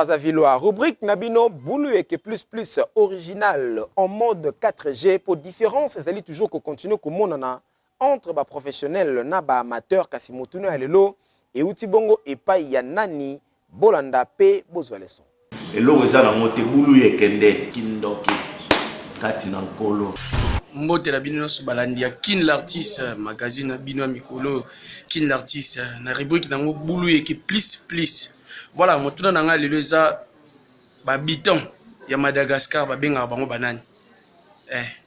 Brazzaville, rubrique Nabino Boulou et que plus original en mode 4G pour différence, ils allaient toujours continuer comme on entre ba professionnels na ba amateur Kasimotuno Alelo et Utibongo et pa Yanani Bolanda P bozwa leçon. Et là ça na moté Boulou et Kende Kindoki Katina Nkolo. Mbote la bino so balandi ya Kin l'artiste magazine bino mikolo Kin l'artiste na rubrique nango Boulou et que plus. Voilà, moi tout dans nga lelo za babiton ya Madagascar babenga bango banani.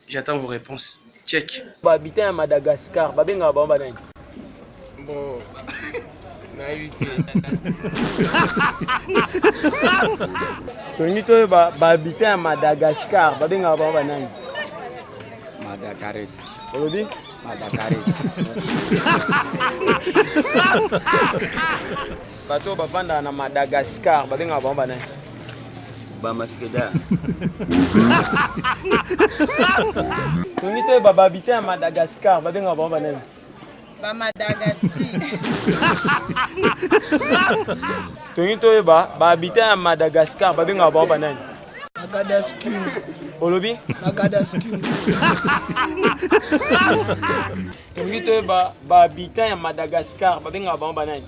J'attends vos réponses. Check. Babiton ya Madagascar babenga bango banani. Bon. Na évité. Toni to babiton ya Madagascar babenga bango banani. Madagaris. Olobi? Madagaris. Bato bavanda na Madagascar babenga bango banani. Bamaskeda. Toni to babiton ya Madagascar babenga bango banani. Madagascar. Toni to babiton ya Madagascar babenga bango banani. Madagascar. Olobi? Madagascar. Toni to babiton ya Madagascar babenga bango banani.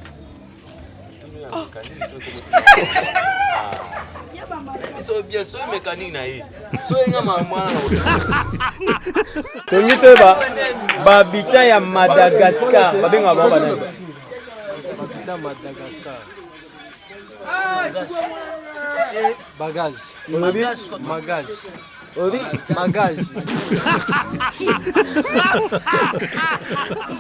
So bien so mécanique na ye. So nga mwana. Toni to babiton ya Madagascar babenga bango banani. Babiton Madagascar. Bagage. Bagage. Olobi? Bagage.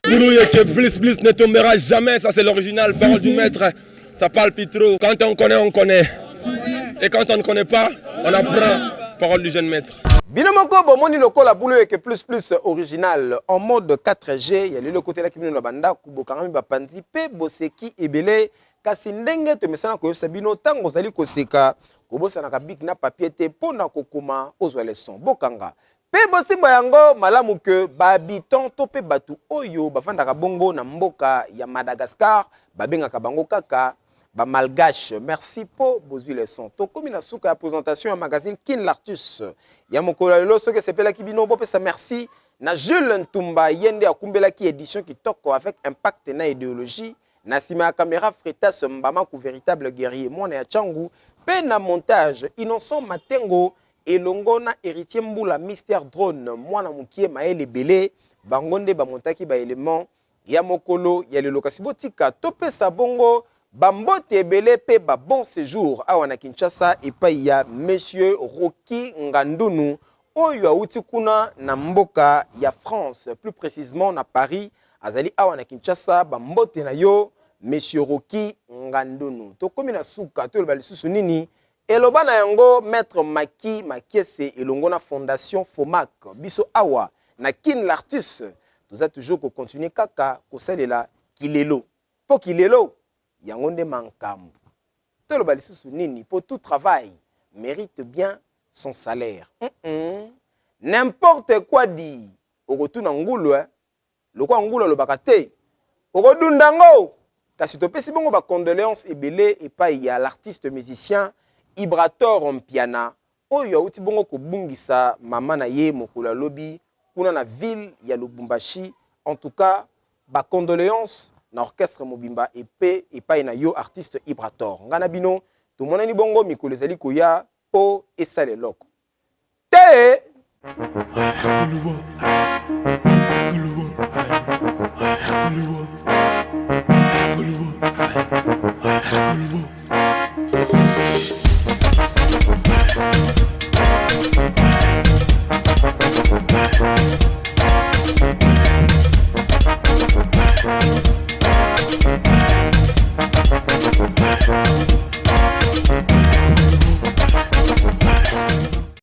Boulou que plus ne tombera jamais, ça c'est l'original, parole du maître, ça parle plus trop. Quand on connaît. Et quand on ne connaît pas, on apprend, parole du jeune maître. Binomoko bomoni lokola Boulou et que plus original en mode 4G, il y a le côté là qui vient de la banda kubokanga bapanzi pe boseki ebele kasi ndenge to mesana ko sabino tango zali koseka kobosana ka big na papier te pona kokoma ozwa leçon bokanga pe bosimba yango malamu ke babiton to pe batu oyo bafanda ka bongo na mboka ya Madagascar babenga ka bango kaka ba malgache. Merci pour vos leçons. To komi na suka ya présentation ya magazine Kin l'artiste ya mokolo lelo soki sepela kibino bo pesa merci na Jules Ntumba yende akumbela ki édition qui toko avec impact na idéologie na sima caméra Fretas Mbama ku véritable guerrier mwana ya Changu pe na montage Innocent Matengo elongo na héritier Mbula Mystère Drone mwana mukie maele belé bangonde ba montaki ba élément ya mokolo ya lelo kasi botika to pesa bongo Bambote ebele pe ba bon séjour awa na Kinshasa epai ya monsieur Rocky Ngandunu oyo auti kuna na mboka ya France plus précisément na Paris azali awa na Kinshasa bambote na yo monsieur Rocky Ngandunu to komi na suka to ba lisusu nini eloba na yango maître Maki Makiese elongo na fondation Fomac biso awa na Kin l'artiste toza toujours ko continuer kaka ko salela kilelo po kilelo Yangonde mankambu. Tout le balisusu nini pour tout travail mérite bien son salaire. N'importe quoi dit. Okotuna ngulu le kwa ngulu lo bakate. Okodundango. Kasi to pesi bongo ba condoléances ebele et pa ya l'artiste musicien Ibrator Mpiana. Oyo uti bongo ko bungisa mama na ye mokula lobi kuna na ville ya Lubumbashi. En tout cas, ba condoléances na orchestre Mobimba EP et pas na yo artiste Ibrator. Ngana bino to monani bongo mikolo ezali koya po esale loko. Te